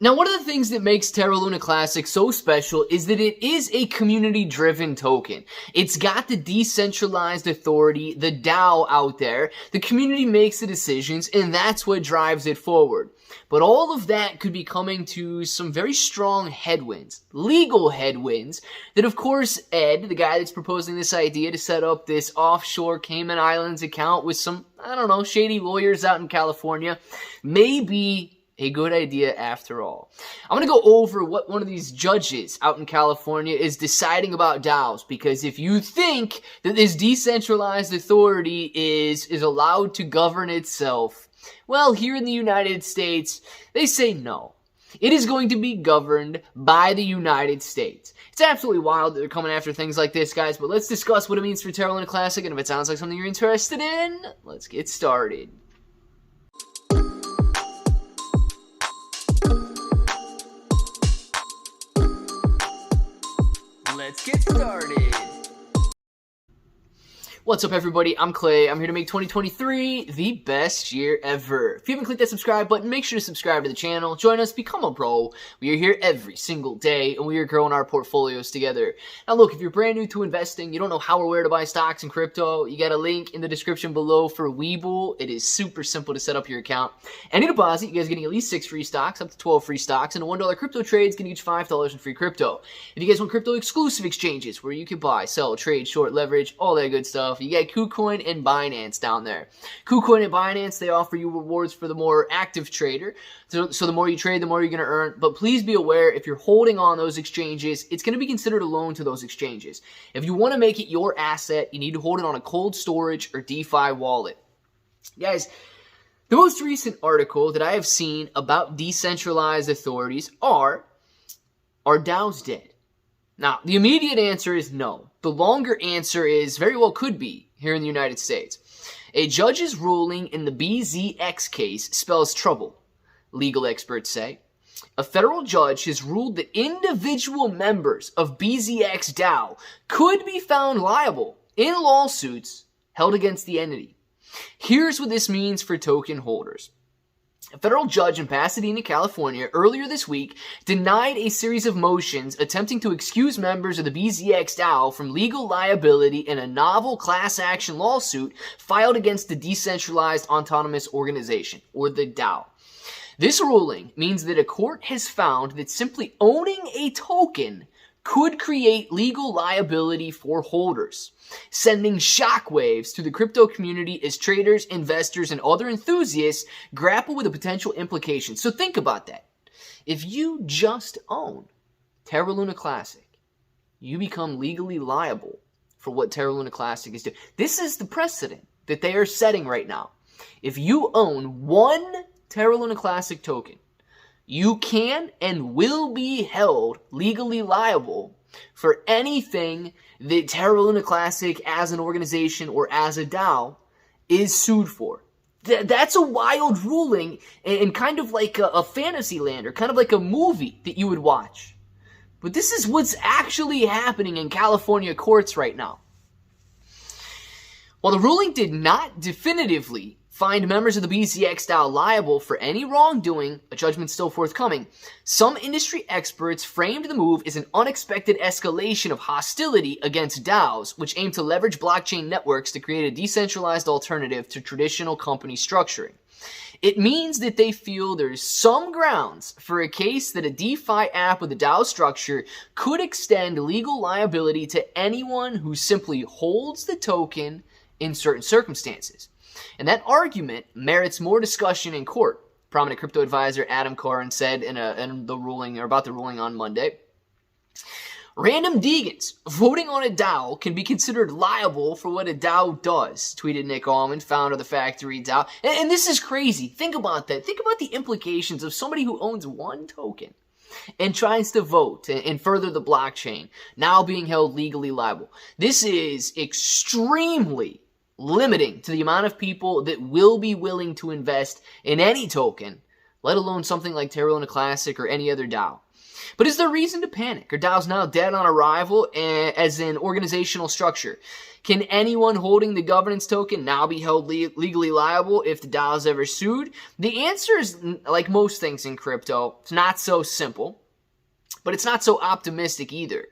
Now, one of the things that makes Terra Luna Classic so special is that it is a community-driven token. It's got the decentralized authority, the DAO out there. The community makes the decisions, and that's what drives it forward. But all of that could be coming to some very strong headwinds, legal headwinds, that of course Ed, the guy that's proposing this idea to set up this offshore Cayman Islands account with some, I don't know, shady lawyers out in California, may be a good idea after all. I'm going to go over what one of these judges out in California is deciding about DAOs, because if you think that this decentralized authority is allowed to govern itself, well, here in the United States, they say no. It is going to be governed by the United States. It's absolutely wild that they're coming after things like this, guys, but let's discuss what it means for Terra Luna Classic, and if it sounds like something you're interested in, let's get started. Let's get started. What's up, everybody? I'm Clay. I'm here to make 2023 the best year ever. If you haven't clicked that subscribe button, make sure to subscribe to the channel. Join us, become a bro. We are here every single day, and we are growing our portfolios together. Now, look, if you're brand new to investing, you don't know how or where to buy stocks and crypto, you got a link in the description below for Webull. It is super simple to set up your account. Any deposit, you guys are getting at least 6 free stocks, up to 12 free stocks, and a $1 crypto trade is going to get you $5 in free crypto. If you guys want crypto exclusive exchanges where you can buy, sell, trade, short, leverage, all that good stuff, you got KuCoin and Binance down there. KuCoin and Binance, they offer you rewards for the more active trader. So the more you trade, the more you're going to earn. But please be aware, if you're holding on those exchanges, it's going to be considered a loan to those exchanges. If you want to make it your asset, you need to hold it on a cold storage or DeFi wallet. Guys, the most recent article that I have seen about decentralized authorities are DAOs dead? Now, the immediate answer is no. The longer answer is very well could be here in the United States. A judge's ruling in the BZX case spells trouble, legal experts say. A federal judge has ruled that individual members of BZX DAO could be found liable in lawsuits held against the entity. Here's what this means for token holders. A federal judge in Pasadena, California, earlier this week denied a series of motions attempting to excuse members of the BZX DAO from legal liability in a novel class action lawsuit filed against the Decentralized Autonomous Organization, or the DAO. This ruling means that a court has found that simply owning a token could create legal liability for holders, sending shockwaves to the crypto community as traders, investors, and other enthusiasts grapple with the potential implications. So think about that. If you just own Terra Luna Classic, you become legally liable for what Terra Luna Classic is doing. This is the precedent that they are setting right now. If you own one Terra Luna Classic token, you can and will be held legally liable for anything that Terra Luna Classic as an organization or as a DAO is sued for. That's a wild ruling and kind of like a fantasy land or kind of like a movie that you would watch. But this is what's actually happening in California courts right now. While the ruling did not definitively find members of the BZX DAO liable for any wrongdoing, a judgment still forthcoming, some industry experts framed the move as an unexpected escalation of hostility against DAOs, which aim to leverage blockchain networks to create a decentralized alternative to traditional company structuring. It means that they feel there's some grounds for a case that a DeFi app with a DAO structure could extend legal liability to anyone who simply holds the token in certain circumstances. And that argument merits more discussion in court. Prominent crypto advisor Adam Cohen said in the ruling, or about the ruling on Monday. Random Deegans voting on a DAO can be considered liable for what a DAO does, tweeted Nick Allman, founder of the Factory DAO. And this is crazy. Think about that. Think about the implications of somebody who owns one token and tries to vote and further the blockchain, now being held legally liable. This is extremely limiting to the amount of people that will be willing to invest in any token, let alone something like Terra Luna Classic or any other DAO. But is there reason to panic? Are DAOs now dead on arrival as an organizational structure? Can anyone holding the governance token now be held legally liable if the DAO is ever sued? The answer is, like most things in crypto, it's not so simple, but it's not so optimistic either.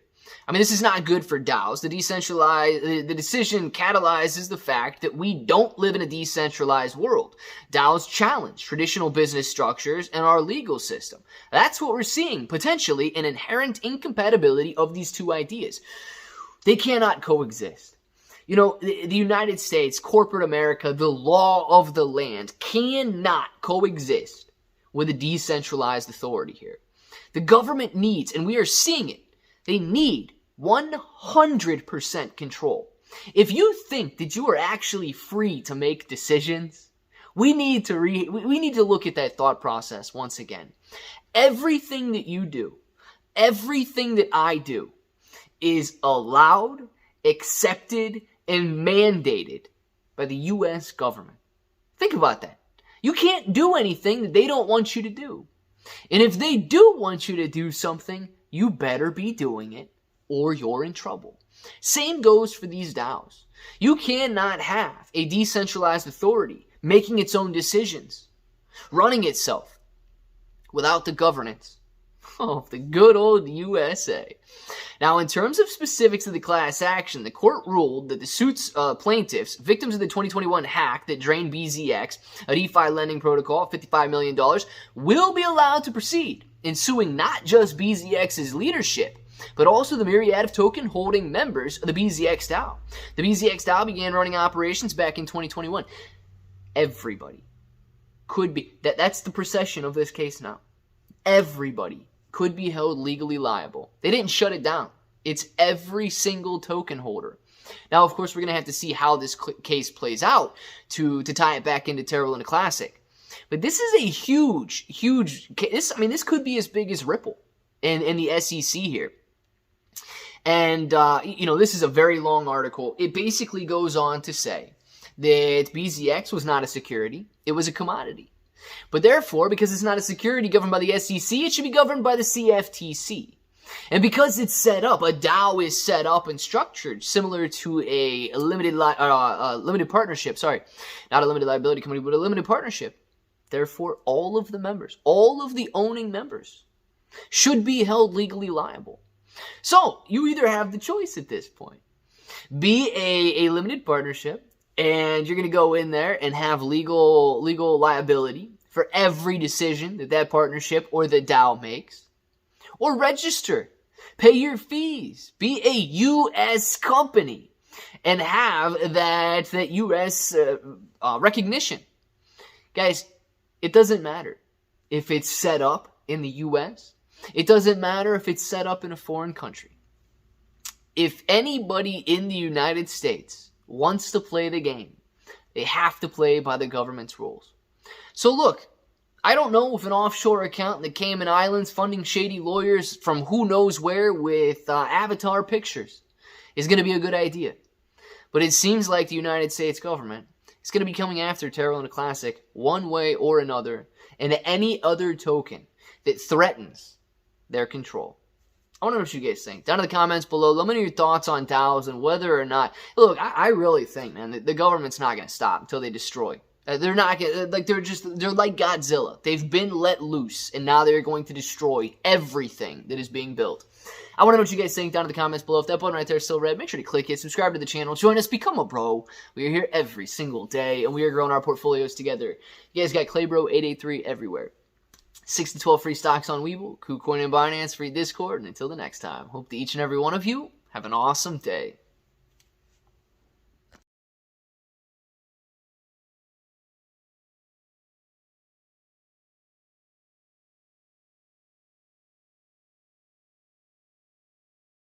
I mean, this is not good for DAOs. The decision catalyzes the fact that we don't live in a decentralized world. DAOs challenge traditional business structures and our legal system. That's what we're seeing, potentially an inherent incompatibility of these two ideas. They cannot coexist. You know, the United States, corporate America, the law of the land cannot coexist with a decentralized authority here. The government needs, and we are seeing it, they need 100% control. If you think that you are actually free to make decisions, we need to look at that thought process once again. Everything that you do, everything that I do is allowed, accepted, and mandated by the U.S. government. Think about that. You can't do anything that they don't want you to do. And if they do want you to do something, you better be doing it or you're in trouble. Same goes for these DAOs. You cannot have a decentralized authority making its own decisions, running itself without the governance of the good old USA. Now, in terms of specifics of the class action, the court ruled that the suit's plaintiffs, victims of the 2021 hack that drained BZX, a DeFi lending protocol, $55 million, will be allowed to proceed in suing not just BZX's leadership, but also the myriad of token holding members of the BZX DAO. The BZX DAO began running operations back in 2021. Everybody could be, that's the procession of this case now. Everybody could be held legally liable. They didn't shut it down. It's every single token holder. Now, of course, we're going to have to see how this case plays out to tie it back into Terra Luna Classic. But this is a huge case. This could be as big as Ripple in the SEC here. And, this is a very long article. It basically goes on to say that BZX was not a security. It was a commodity. But therefore, because it's not a security governed by the SEC, it should be governed by the CFTC. And because it's set up, a DAO is set up and structured similar to a limited partnership. Sorry, not a limited liability company, but a limited partnership. Therefore, all of the members, all of the owning members should be held legally liable. So, you either have the choice at this point. Be a limited partnership, and you're going to go in there and have legal liability for every decision that partnership or the DAO makes. Or register, pay your fees, be a U.S. company, and have that U.S. recognition. Guys, it doesn't matter if it's set up in the U.S. It doesn't matter if it's set up in a foreign country. If anybody in the United States wants to play the game, they have to play by the government's rules. So look, I don't know if an offshore account in the Cayman Islands funding shady lawyers from who knows where with avatar pictures is going to be a good idea. But it seems like the United States government is going to be coming after Terra Luna Classic one way or another and any other token that threatens their control. I want to know what you guys think. Down in the comments below, let me know your thoughts on DAOs and whether or not... Look, I really think, man, the government's not going to stop until they destroy. They're not gonna, they're like Godzilla. They've been let loose, and now they're going to destroy everything that is being built. I want to know what you guys think down in the comments below. If that button right there is still red, make sure to click it, subscribe to the channel, join us, become a bro. We are here every single day, and we are growing our portfolios together. You guys got Claybro883 everywhere. 6 to 12 free stocks on Webull, KuCoin and Binance, free Discord, and until the next time, hope that each and every one of you have an awesome day.